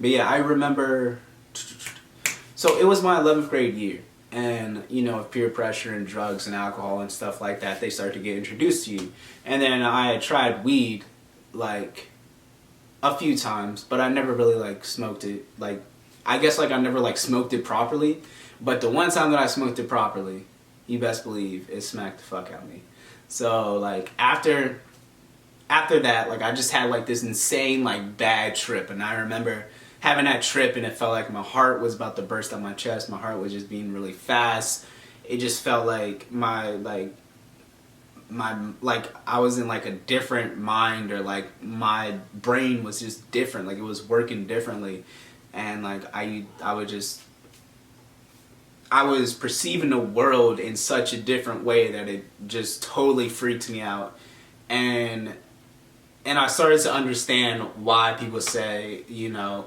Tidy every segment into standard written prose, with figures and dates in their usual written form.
But yeah, I remember. So it was my 11th grade year, and you know, with peer pressure and drugs and alcohol and stuff like that, they start to get introduced to you. And then I had tried weed, like a few times, but I never really like smoked it. Like, I guess like I never like smoked it properly. But the one time that I smoked it properly, you best believe it smacked the fuck out of me. So like after that, like I just had like this insane like bad trip, and I remember having that trip, and it felt like my heart was about to burst out my chest. My heart was just beating really fast. It just felt like my like I was in like a different mind, or like my brain was just different, like it was working differently, and like I was perceiving the world in such a different way that it just totally freaked me out. And I started to understand why people say, you know,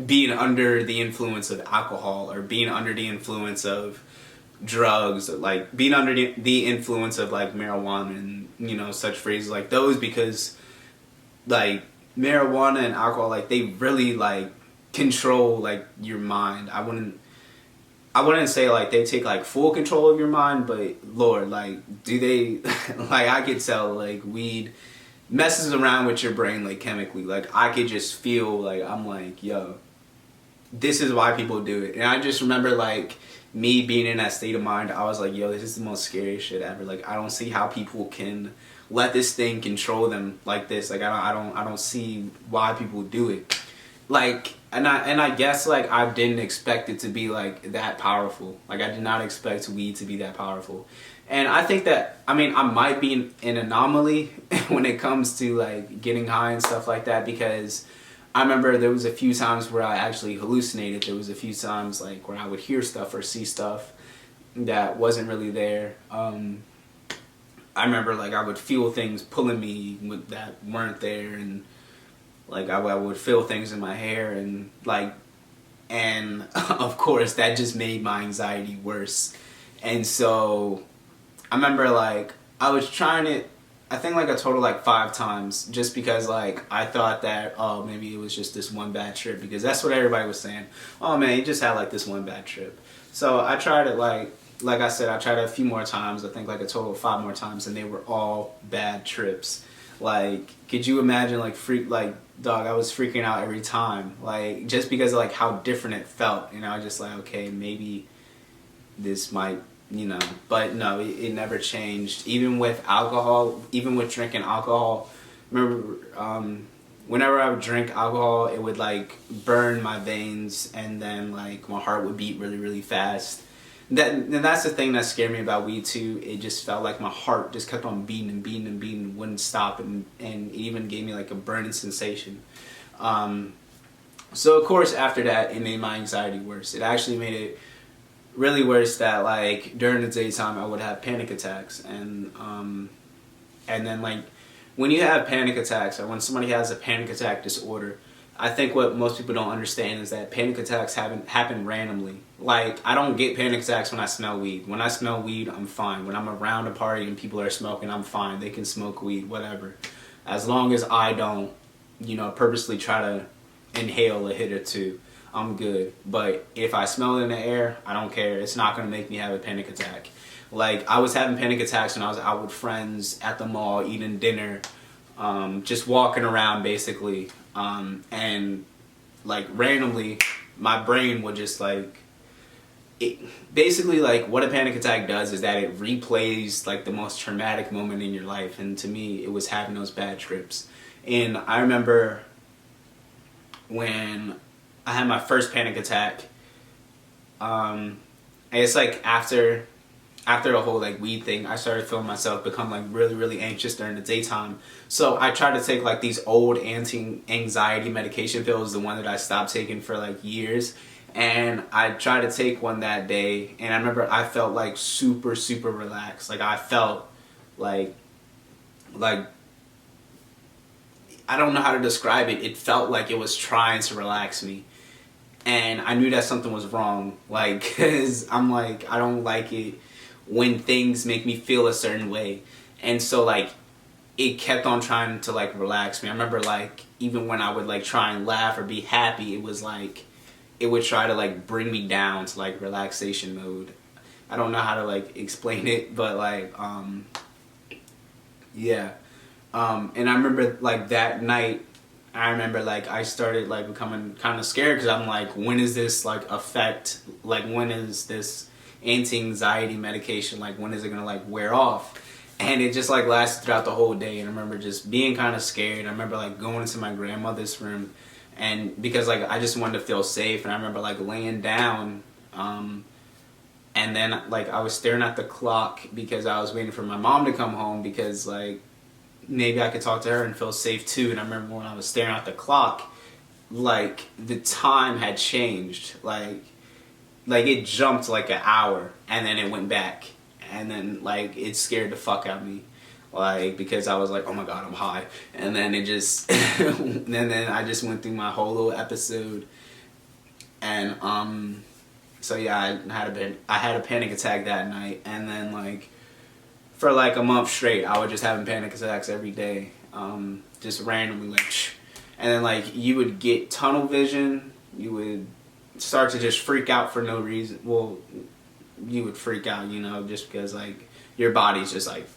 being under the influence of alcohol or being under the influence of drugs, like being under the influence of like marijuana and, you know, such phrases like those, because like marijuana and alcohol, like they really like control like your mind. I wouldn't say like they take like full control of your mind, but Lord, like do they like I could tell like weed messes around with your brain like chemically. Like I could just feel like I'm like, yo, this is why people do it. And I just remember like me being in that state of mind, I was like, yo, this is the most scariest shit ever. Like I don't see how people can let this thing control them like this. Like I don't see why people do it. Like and I guess like I didn't expect it to be like that powerful. Like I did not expect weed to be that powerful. And I think that, I mean, I might be an anomaly when it comes to like getting high and stuff like that, because I remember there was a few times where I actually hallucinated. There was a few times like where I would hear stuff or see stuff that wasn't really there. I remember like I would feel things pulling me that weren't there, and like I would feel things in my hair, and like, and of course that just made my anxiety worse. And so I remember like I was trying it, I think like a total like 5 times, just because like I thought that, oh, maybe it was just this one bad trip, because that's what everybody was saying. Oh man, you just had like this one bad trip. So I tried it like I said, I tried it a few more times. I think like a total of 5 more times, and they were all bad trips. Like, could you imagine like dog, I was freaking out every time, like just because of like how different it felt. You know, I was just like, okay, maybe this might, you know, but no, it never changed. Even with alcohol, even with drinking alcohol, remember, whenever I would drink alcohol, it would like burn my veins, and then like my heart would beat really, really fast. And that's the thing that scared me about weed too. It just felt like my heart just kept on beating and beating and beating, and wouldn't stop, and it even gave me like a burning sensation. So of course after that, it made my anxiety worse. It actually made it really worse that like during the daytime I would have panic attacks, and then like when you have panic attacks, or when somebody has a panic attack disorder, I think what most people don't understand is that panic attacks happen randomly. Like I don't get panic attacks when I smell weed. When I smell weed, I'm fine. When I'm around a party and people are smoking, I'm fine. They can smoke weed, whatever, as long as I don't, you know, purposely try to inhale a hit or two, I'm good. But if I smell it in the air, I don't care. It's not going to make me have a panic attack. Like, I was having panic attacks when I was out with friends at the mall, eating dinner, just walking around, basically. And, like, randomly, my brain would just, like... basically, like, what a panic attack does is that it replays, like, the most traumatic moment in your life. And to me, it was having those bad trips. And I remember when I had my first panic attack, and it's like after the whole like weed thing, I started feeling myself become like really, really anxious during the daytime. So I tried to take like these old anti-anxiety medication pills, the one that I stopped taking for like years. And I tried to take one that day, and I remember I felt like super, super relaxed. Like I felt like I don't know how to describe it. It felt like it was trying to relax me. And I knew that something was wrong. Like, cause I'm like, I don't like it when things make me feel a certain way. And so like, it kept on trying to like relax me. I remember like, even when I would like try and laugh or be happy, it was like it would try to like bring me down to like relaxation mode. I don't know how to like explain it, but like yeah. And I remember like that night, I remember like I started like becoming kind of scared because I'm like, when is this like affect, like when is this anti-anxiety medication, like when is it gonna like wear off? And it just like lasted throughout the whole day. And I remember just being kind of scared. I remember like going into my grandmother's room, and because like I just wanted to feel safe. And I remember like laying down, and then like I was staring at the clock because I was waiting for my mom to come home, because like maybe I could talk to her and feel safe too. And I remember when I was staring at the clock, like the time had changed. Like it jumped like an hour, and then it went back, and then like it scared the fuck out of me, like because I was like, oh my god, I'm high. And then it just and then I just went through my whole little episode. And so yeah, I had a panic attack that night. And then like for like a month straight, I was just having panic attacks every day, just randomly, like and then like you would get tunnel vision, you would start to just freak out for no reason. Well, you would freak out, you know, just because like your body's just like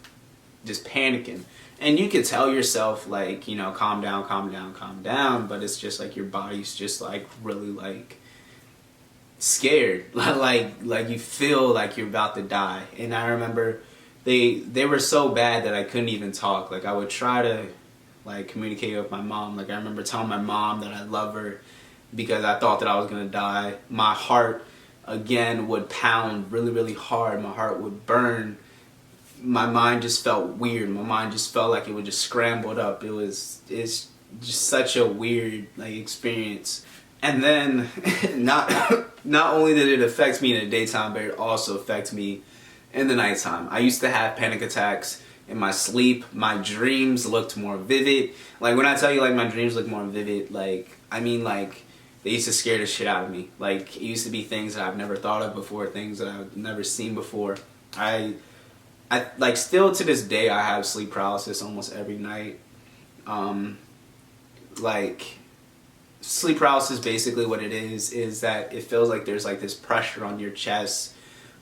just panicking, and you could tell yourself like, you know, calm down, calm down, calm down, but it's just like your body's just like really like scared, like you feel like you're about to die. And I remember they were so bad that I couldn't even talk. Like I would try to like communicate with my mom. Like I remember telling my mom that I love her because I thought that I was gonna die. My heart again would pound really, really hard. My heart would burn. My mind just felt weird. My mind just felt like it would just scrambled up. It's just such a weird like experience. And then not only did it affect me in the daytime, but it also affects me in the nighttime. I used to have panic attacks in my sleep. My dreams looked more vivid. Like when I tell you like my dreams look more vivid, like I mean like they used to scare the shit out of me. Like it used to be things that I've never thought of before, things that I've never seen before. I like still to this day I have sleep paralysis almost every night. Like sleep paralysis, basically what it is that it feels like there's like this pressure on your chest.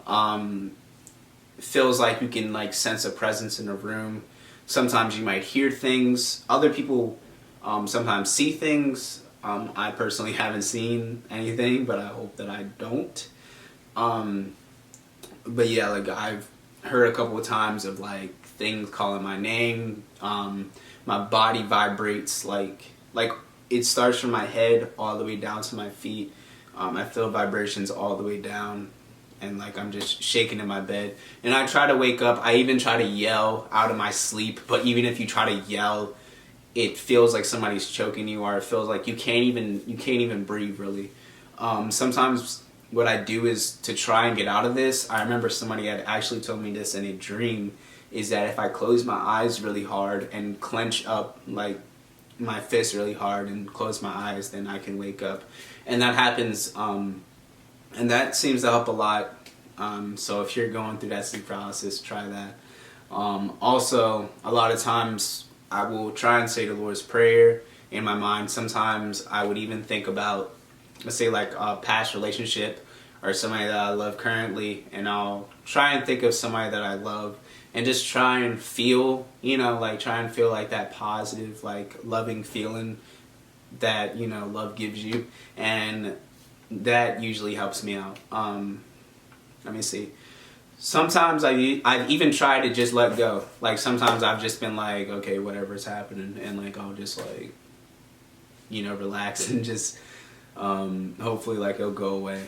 It feels like you can like sense a presence in a room. Sometimes you might hear things. Other people sometimes see things. I personally haven't seen anything, but I hope that I don't. But yeah, like I've heard a couple of times of like things calling my name. My body vibrates like it starts from my head all the way down to my feet. I feel vibrations all the way down, and like I'm just shaking in my bed. And I try to wake up. I even try to yell out of my sleep, but even if you try to yell, it feels like somebody's choking you, or it feels like you can't even breathe really. Sometimes what I do is to try and get out of this. I remember somebody had actually told me this in a dream, is that if I close my eyes really hard and clench up like my fist really hard and close my eyes, then I can wake up. And that happens, and that seems to help a lot. So if you're going through that sleep paralysis, try that. Also, a lot of times I will try and say the Lord's Prayer in my mind. Sometimes I would even think about, let's say like a past relationship or somebody that I love currently, and I'll try and think of somebody that I love and just try and feel, you know, like try and feel like that positive, like loving feeling that, you know, love gives you. And that usually helps me out. Let me see. Sometimes I've even tried to just let go. Like sometimes I've just been like, okay, whatever's happening, and like I'll just like, you know, relax and just hopefully like it'll go away.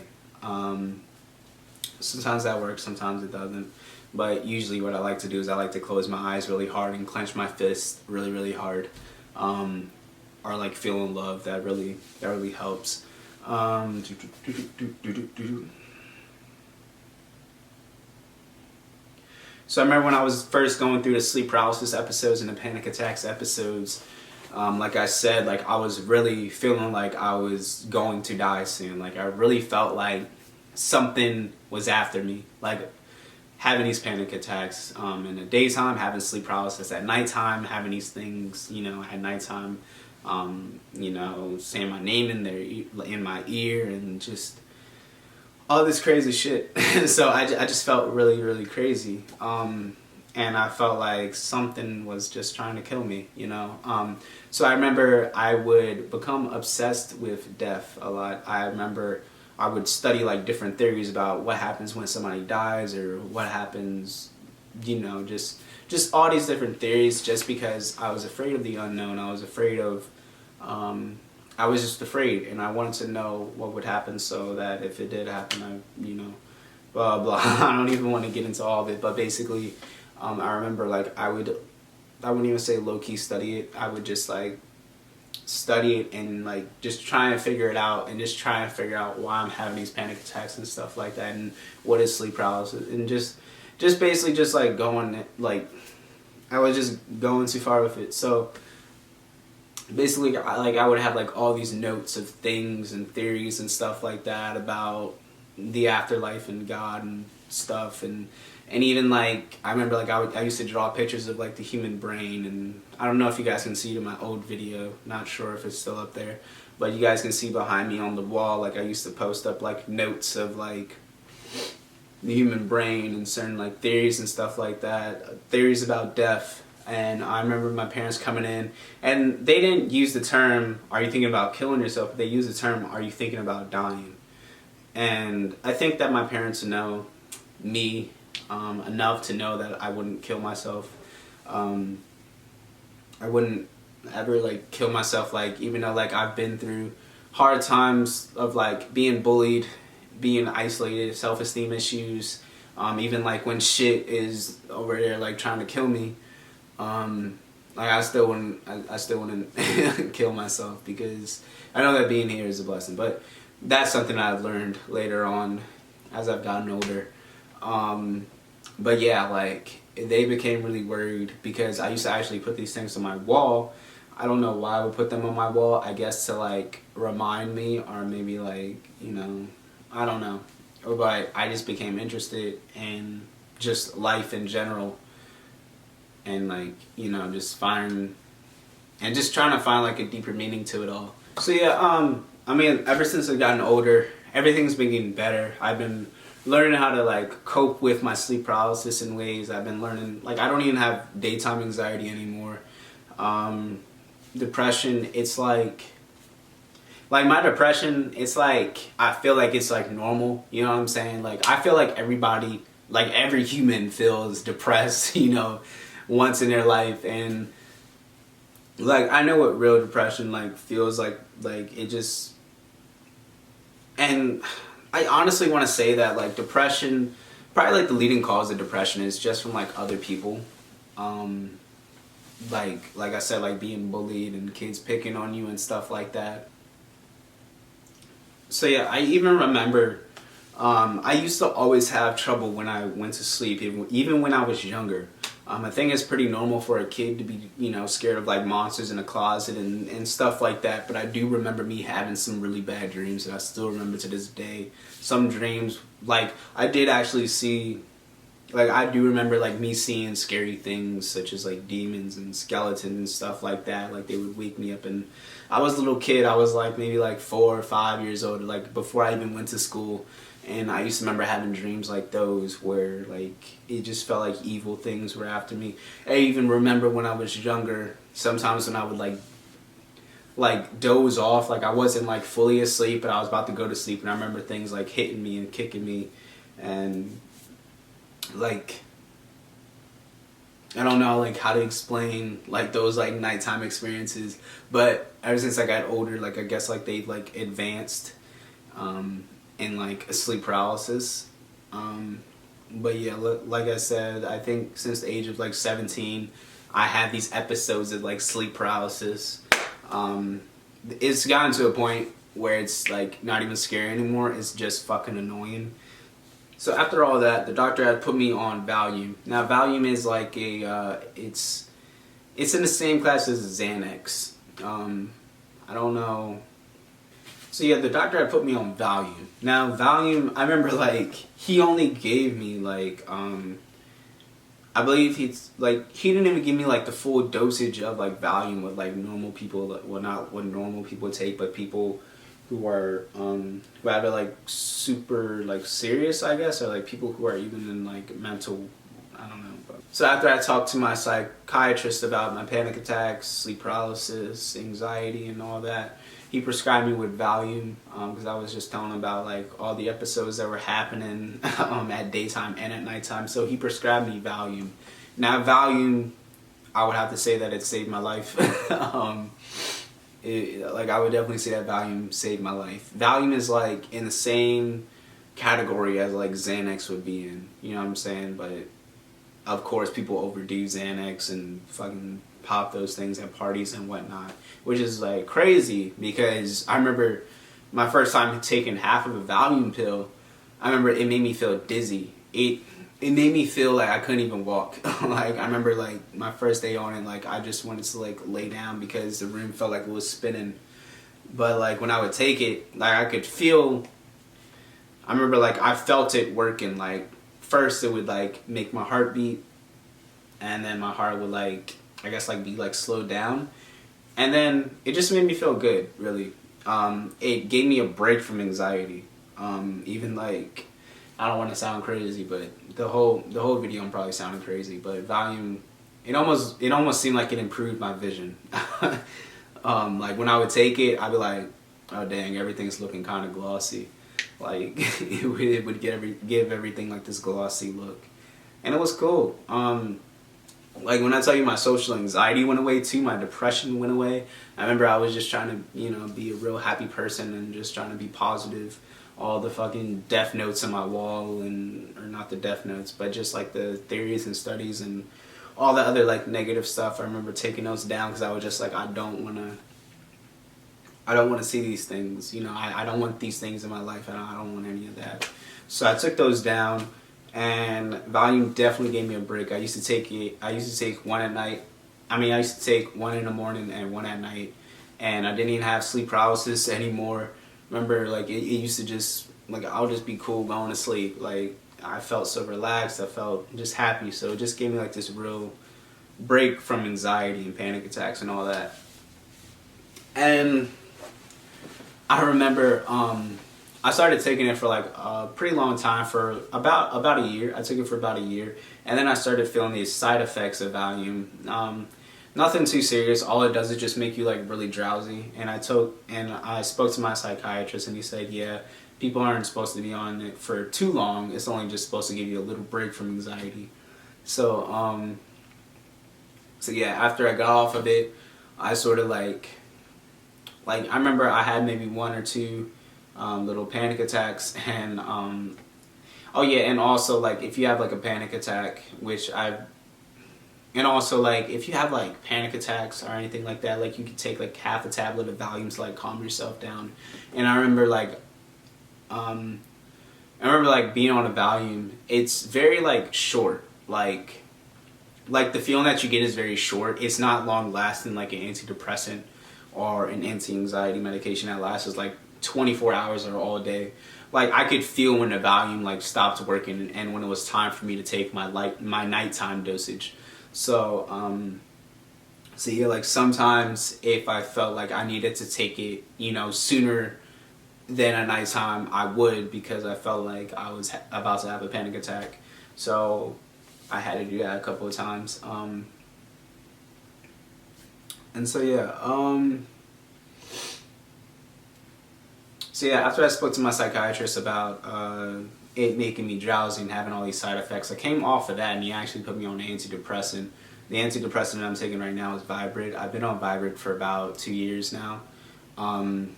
Sometimes that works, sometimes it doesn't. But usually what I like to do is I like to close my eyes really hard and clench my fist really, really hard. Or like feeling love. That really helps. So I remember when I was first going through the sleep paralysis episodes and the panic attacks episodes, like I said, like I was really feeling like I was going to die soon. Like I really felt like something was after me. Like having these panic attacks in the daytime, having sleep paralysis at nighttime, having these things, you know, at nighttime. you know, saying my name in my ear, and just all this crazy shit. So I just felt really, really crazy. And I felt like something was just trying to kill me, you know. So I remember I would become obsessed with death a lot. I remember I would study like different theories about what happens when somebody dies, or what happens, you know, just all these different theories, just because I was afraid of the unknown. I was afraid of, I was just afraid, and I wanted to know what would happen, so that if it did happen, I, you know, blah, blah. I don't even want to get into all of it, but basically, I remember like I wouldn't even say low-key study it. I would just like study it and like just try and figure it out, and just try and figure out why I'm having these panic attacks and stuff like that, and what is sleep paralysis, and just basically just like going, like I was just going too far with it. So basically I would have like all these notes of things and theories and stuff like that about the afterlife and God and stuff, and even like I remember like I used to draw pictures of like the human brain, and I don't know if you guys can see it in my old video, not sure if it's still up there, but you guys can see behind me on the wall, like I used to post up like notes of like the human brain and certain like theories and stuff like that, theories about death. And I remember my parents coming in, and they didn't use the term, "Are you thinking about killing yourself?" They used the term, "Are you thinking about dying?" And I think that my parents know me enough to know that I wouldn't kill myself. I wouldn't ever like kill myself, like even though like I've been through hard times of like being bullied, being isolated, self-esteem issues, even like when shit is over there like trying to kill me, like I still wouldn't kill myself, because I know that being here is a blessing. But that's something I've learned later on as I've gotten older. But yeah, like they became really worried, because I used to actually put these things on my wall. I don't know why I would put them on my wall. I guess to like remind me, or maybe like, you know, I don't know. But I just became interested in just life in general, and like, you know, just trying to find like a deeper meaning to it all. So yeah, I mean, ever since I've gotten older, everything's been getting better. I've been learning how to like cope with my sleep paralysis in ways. I've been learning, like I don't even have daytime anxiety anymore. Depression, it's like my depression, it's like, I feel like it's like normal, you know what I'm saying? Like I feel like everybody, like every human feels depressed, you know, once in their life. And like I know what real depression like feels like it just, and I honestly want to say that like depression, probably like the leading cause of depression is just from like other people. Like I said, like being bullied and kids picking on you and stuff like that. So yeah, I even remember I used to always have trouble when I went to sleep, even when I was younger. I think it's pretty normal for a kid to be, you know, scared of like monsters in a closet and stuff like that. But I do remember me having some really bad dreams that I still remember to this day. Some dreams, like I did actually see, like I do remember like me seeing scary things such as like demons and skeletons and stuff like that. Like they would wake me up, and I was a little kid. I was like maybe like 4 or 5 years old, like before I even went to school. And I used to remember having dreams like those where like it just felt like evil things were after me. I even remember when I was younger, sometimes when I would like doze off, like I wasn't like fully asleep, but I was about to go to sleep, and I remember things like hitting me and kicking me, and like I don't know like how to explain like those like nighttime experiences. But ever since I got older, like I guess like they've like advanced in like a sleep paralysis. But yeah, like I said, I think since the age of like 17, I had these episodes of like sleep paralysis. It's gotten to a point where it's like not even scary anymore. It's just fucking annoying. So after all that, the doctor had put me on Valium. Now Valium is like a it's in the same class as Xanax. I don't know. So yeah, the doctor had put me on Valium. Now Valium, I remember like he only gave me like I I believe he didn't even give me like the full dosage of like Valium with like normal people, well, not what normal people take, but people who are who have it like super like serious, I guess, or like people who are even in like mental, I don't know. But. So after I talked to my psychiatrist about my panic attacks, sleep paralysis, anxiety, and all that, he prescribed me with Valium because I was just telling him about like all the episodes that were happening at daytime and at nighttime. So he prescribed me Valium. Now Valium, I would have to say that it saved my life. Like I would definitely say that Valium saved my life. Valium is like in the same category as like Xanax would be in. You know what I'm saying? But of course, people overdo Xanax and fucking pop those things at parties and whatnot, which is like crazy because I remember my first time taking half of a Valium pill. I remember it made me feel dizzy. It made me feel like I couldn't even walk. Like I remember like my first day on it, like I just wanted to like lay down because the room felt like it was spinning. But like when I would take it, like I could feel. I remember like I felt it working. Like first it would like make my heart beat, and then my heart would like, I guess like be like slowed down, and then it just made me feel good. Really, it gave me a break from anxiety. Even like, I don't want to sound crazy, but the whole video I'm probably sounding crazy. But Valium, it almost seemed like it improved my vision. Like when I would take it, I'd be like, oh dang, everything's looking kind of glossy. Like it would give everything like this glossy look, and it was cool. Like when I tell you my social anxiety went away too, my depression went away. I remember I was just trying to, you know, be a real happy person and just trying to be positive. All the fucking death notes on my wall, or not the death notes, but just like the theories and studies and all the other like negative stuff. I remember taking those down because I was just like, I don't want to see these things. You know, I don't want these things in my life, and I don't want any of that. So I took those down. And Valium definitely gave me a break. I used to take one at night. I used to take one in the morning and one at night. And I didn't even have sleep paralysis anymore. Remember, like, it used to just, like, I would just be cool going to sleep. Like, I felt so relaxed. I felt just happy. So it just gave me, like, this real break from anxiety and panic attacks and all that. And I remember, I started taking it for like a pretty long time, for about a year. I took it for about a year, and then I started feeling these side effects of Valium. Nothing too serious. All it does is just make you like really drowsy. And I spoke to my psychiatrist, and he said, yeah, people aren't supposed to be on it for too long. It's only just supposed to give you a little break from anxiety. So yeah, after I got off of it, I sort of like I remember I had maybe one or two little panic attacks, and oh yeah, and also like if you have like a panic attack, and also like if you have like panic attacks or anything like that, like you could take like half a tablet of Valium to like calm yourself down. And I remember being on a Valium, it's very like short, like the feeling that you get is very short. It's not long lasting like an antidepressant or an anti-anxiety medication that lasts like 24 hours or all day. Like I could feel when the Valium like stopped working and when it was time for me to take my nighttime dosage. So yeah, like sometimes if I felt like I needed to take it, you know, sooner than at nighttime, I would, because I felt like I was about to have a panic attack. So I had to do that a couple of times. And so yeah, after I spoke to my psychiatrist about it making me drowsy and having all these side effects, I came off of that, and he actually put me on an antidepressant. The antidepressant that I'm taking right now is Vibrate. I've been on Vibrate for about 2 years now. I'm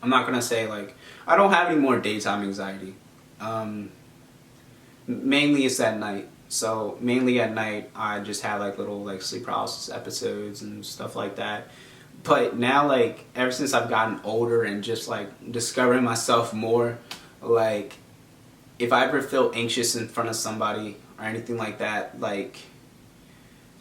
not gonna say like I don't have any more daytime anxiety. Mainly it's at night. So mainly at night I just have like little like sleep paralysis episodes and stuff like that. But now, like, ever since I've gotten older and just like discovering myself more, like if I ever feel anxious in front of somebody or anything like that, like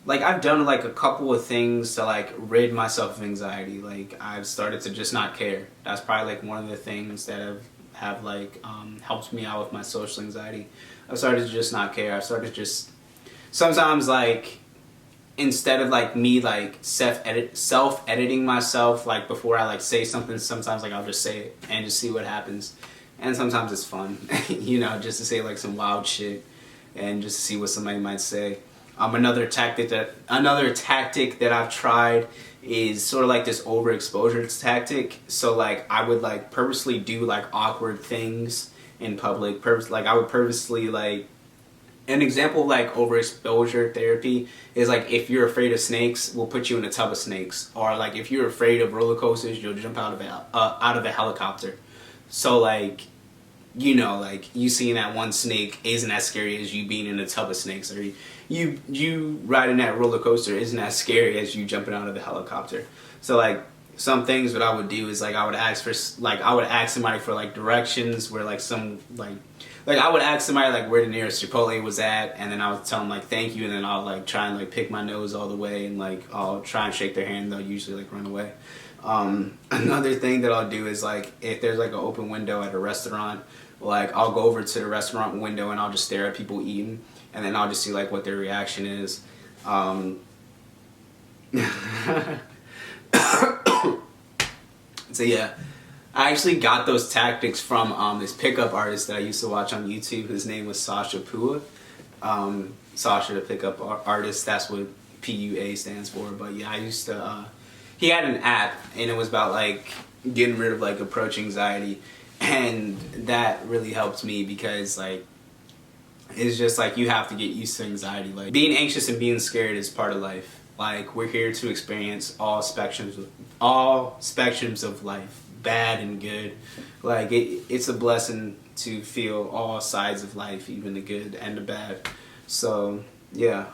I've done like a couple of things to like rid myself of anxiety. Like I've started to just not care. That's probably like one of the things that have like helped me out with my social anxiety. I've started to just not care. I've started to just sometimes like instead of like me like self editing myself like before I like say something, sometimes like I'll just say it and just see what happens. And sometimes it's fun, you know, just to say like some wild shit and just to see what somebody might say. Another tactic that I've tried is sort of like this overexposure tactic. So like I would like purposely do like awkward things in public. Like I would purposely like, an example of like overexposure therapy is like if you're afraid of snakes, we'll put you in a tub of snakes, or like if you're afraid of roller coasters, you'll jump out of a helicopter. So like, you know, like you seeing that one snake isn't as scary as you being in a tub of snakes, or you riding that roller coaster isn't as scary as you jumping out of the helicopter. So like some things what I would do is like I would ask somebody for like directions where like some like I would ask somebody like where the nearest Chipotle was at, and then I would tell them like thank you, and then I'll like try and like pick my nose all the way, and like I'll try and shake their hand, and they'll usually like run away. Another thing that I'll do is like if there's like an open window at a restaurant, like I'll go over to the restaurant window and I'll just stare at people eating, and then I'll just see like what their reaction is. So yeah, I actually got those tactics from this pickup artist that I used to watch on YouTube. His name was Sasha Pua. Sasha, the pickup artist, that's what PUA stands for. But yeah, I used to, he had an app, and it was about like getting rid of like approach anxiety. And that really helped me because like, it's just like you have to get used to anxiety. Like being anxious and being scared is part of life. Like we're here to experience all spectrums of life, bad and good. Like it's a blessing to feel all sides of life, even the good and the bad. So yeah.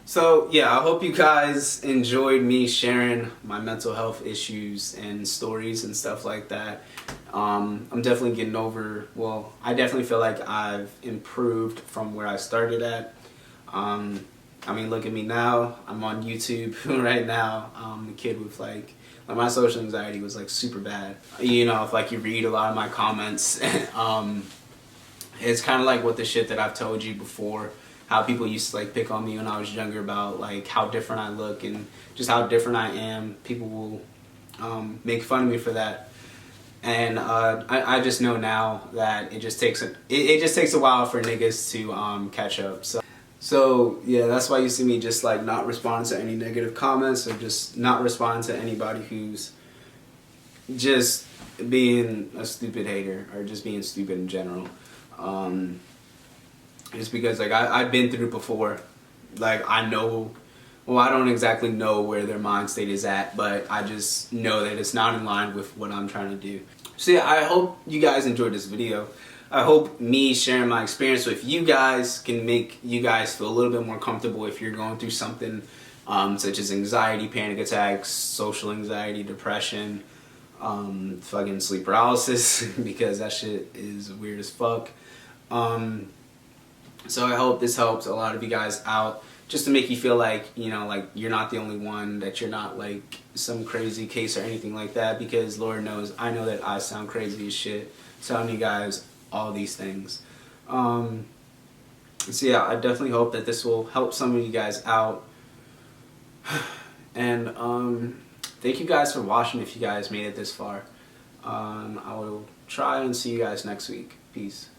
So yeah, I hope you guys enjoyed me sharing my mental health issues and stories and stuff like that. I'm definitely getting over, well, I definitely feel like I've improved from where I started at. I mean, look at me now. I'm on YouTube right now. I'm a kid with like my social anxiety was like super bad. You know, if like you read a lot of my comments, it's kind of like what the shit that I've told you before. How people used to like pick on me when I was younger about like how different I look and just how different I am. People will make fun of me for that, and I just know now that it just takes a while for niggas to catch up. So yeah, that's why you see me just like not respond to any negative comments, or just not respond to anybody who's just being a stupid hater or just being stupid in general. Just because like I've been through it before. Like I know, well, I don't exactly know where their mind state is at, but I just know that it's not in line with what I'm trying to do. So yeah, I hope you guys enjoyed this video. I hope me sharing my experience with you guys can make you guys feel a little bit more comfortable if you're going through something such as anxiety, panic attacks, social anxiety, depression, fucking sleep paralysis, because that shit is weird as fuck. So I hope this helps a lot of you guys out, just to make you feel like, you know, like you're not the only one, that you're not like some crazy case or anything like that, because Lord knows, I know that I sound crazy as shit telling you guys all these things. So yeah, I definitely hope that this will help some of you guys out. And thank you guys for watching if you guys made it this far. I will try and see you guys next week. Peace.